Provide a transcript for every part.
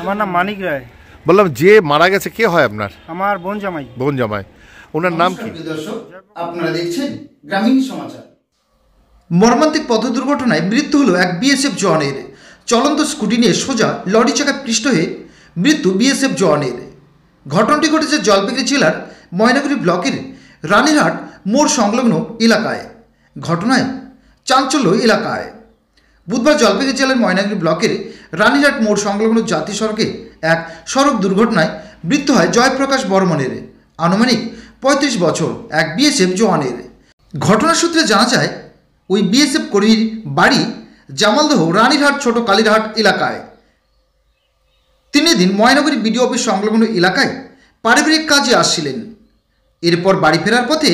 আমার নাম মানিক রায়। বললাম যে মারা গেছে কে হয় আপনার? আমার বোন জামাই। বোন জামাই, ওনার নাম কি? দর্শক, আপনারা দেখছেন গ্রামীণ সমাচার। মর্মান্তিক পথ দুর্ঘটনায় মৃত্যু হলো এক বিএসএফ জওয়ানের। চলন্ত স্কুটি নিয়ে সোজা লরি চাকায় পৃষ্ঠ হয়ে মৃত্যু বিএসএফ জওয়ানের। ঘটনাটি ঘটেছে জলপাইগুড়ি জেলার ময়নাগুড়ি ব্লকের রানীরহাট মোড় সংলগ্ন এলাকায়। ঘটনায় চাঞ্চল্য এলাকায়। বুধবার জলপাইগুড়ি জেলার ময়নাগুড়ি ব্লকের রানীরহাট মোড় সংলগ্ন জাতীয় সড়কে এক সড়ক দুর্ঘটনায় মৃত্যু হয় জয়প্রকাশ বর্মনের, আনুমানিক 35 বছর, এক বিএসএফ জওয়ানের। ঘটনার সূত্রে জানা যায় ওই বিএসএফ কর্মীর বাড়ি জামালদহ রানীরহাট ছোট কালীরহাট এলাকায়। তিনি দিন ময়নাগুড়ি বিডিও অফিস সংলগ্ন এলাকায় পারিবারিক কাজে আসছিলেন। এরপর বাড়ি ফেরার পথে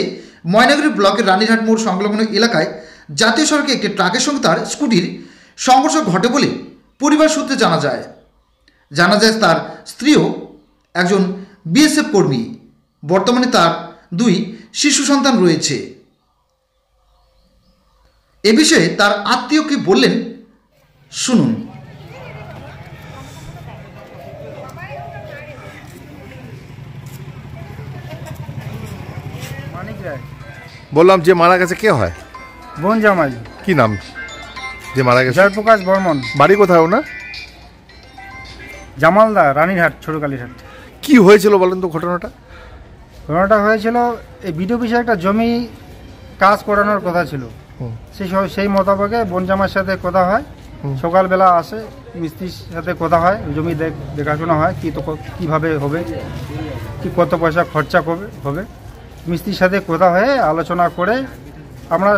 ময়নাগুড়ি ব্লকের রানীরহাট মোড় সংলগ্ন এলাকায় জাতীয় সড়কে একটি ট্রাকের সঙ্গে তার স্কুটির সংঘর্ষ ঘটে বলে পরিবার সূত্রে জানা যায়। তার স্ত্রীও একজন বিএসএফ কর্মী। বর্তমানে তার 2 শিশু সন্তান রয়েছে। এ বিষয়ে তার আত্মীয় কি বললেন শুনুন। মানিক রায়। বললাম যে মারা গেছে কে হয়? বোন জামাই। কি নাম যে মারা গেছে? জয়প্রকাশ বর্মন। বাড়ি কোথায় ওনার? জামালদা রানীরহাট ছোট কালীরহাট। কি হয়েছিল বলেন তো ঘটনাটা? ঘটনাটা হয়েছিল এই বিডিও অফিসে একটা জমি কাজ করানোর কথা ছিল। সেই মোতাবেকে বোন জামার সাথে কথা হয়। সকালবেলা আসে, মিস্ত্রির সাথে কথা হয়, জমি দেখাশোনা হয় কীভাবে হবে, কি কত পয়সা খরচা হবে। মিস্ত্রির সাথে কথা হয়ে আলোচনা করে আমরা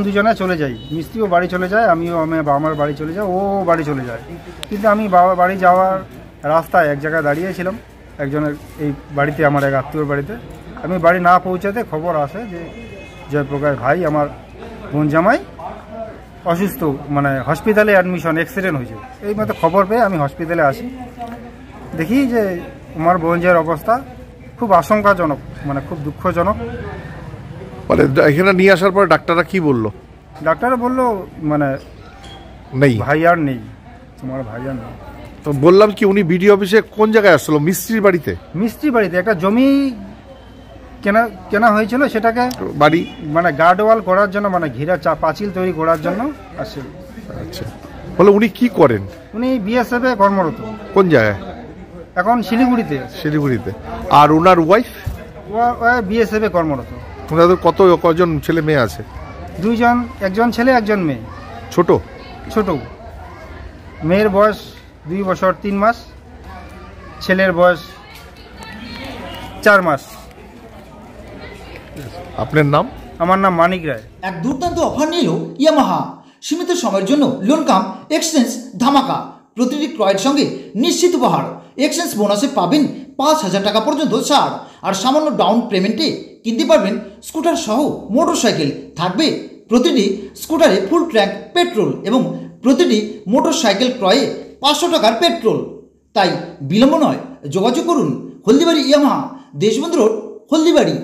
দুজনে চলে যাই। মিস্ত্রিও বাড়ি চলে যায়, আমার বাড়ি চলে যায়, ও বাড়ি চলে যায়। কিন্তু আমি বাড়ি যাওয়ার রাস্তায় এক জায়গায় দাঁড়িয়েছিলাম একজনের এই বাড়িতে, আমার এক আত্মীয়র বাড়িতে। আমি বাড়ি না পৌঁছাতে খবর আসে যে জয়প্রকাশ ভাই আমার বোন জামাই অসুস্থ, মানে হসপিটালে অ্যাডমিশন, অ্যাক্সিডেন্ট হয়েছে। এই মতো খবর পেয়ে আমি হসপিটালে আসি। দেখি যে আমার বোনজার অবস্থা খুব আশঙ্কাজনক, মানে খুব দুঃখজনক। মানে এখানে নিয়ে আসার পর ডাক্তাররা কি বললো? ডাক্তার বললো মানে নেই, ভাই আর নেই, তোমার ভাই আর নেই। তো বললাম কি উনি বিডিও অফিসে কোন জায়গায় আসলো? মিস্ত্রির বাড়িতে? মিস্ত্রির বাড়িতে একটা জমি কেনা হয়েছিল, সেটাকে বাড়ি মানে গার্ডওয়াল করার জন্য, মানে ঘিরা পাঁচিল তৈরি করার জন্য আসছিল। আচ্ছা, বলে উনি কি করেন? উনি বিএসএফ এ কর্মরত। কোন জায়গায়? এখন শিলিগুড়িতে। শিলিগুড়িতে। আর ওনার ওয়াইফ? ও বিএসএফ এ কর্মরত। ওনাদের কজন ছেলে মেয়ে আছে? 2 জন, একজন ছেলে একজন মেয়ে। ছোট? মেয়ের বয়স 2 বছর 3 মাস, ছেলের বয়স 4 মাস। আপনার নাম? আমার নাম মানিক রায়। এক দুর্দান্ত অফার নিল ইয়ামাহা। সীমিত সময়ের জন্য লোন কাম এক্সচেঞ্জ ধামাকা। প্রতিটি ক্রয়ের সঙ্গে নিশ্চিত উপহার। এক্সচেঞ্জ বোনাসে পাবেন 5,000 টাকা পর্যন্ত ছাড়। আর সামান্য ডাউন পেমেন্টে কিনতে পারবেন স্কুটার সহ মোটরসাইকেল। থাকবে প্রতিটি স্কুটারে ফুল ট্যাঙ্ক পেট্রোল এবং প্রতিটি মোটরসাইকেল ক্রয়ে 500 টাকার পেট্রোল। তাই বিলম্ব নয়, যোগাযোগ করুন হলদিবাড়ি ইয়ামাহা, দেশবন্ধু রোড, হলদিবাড়ি।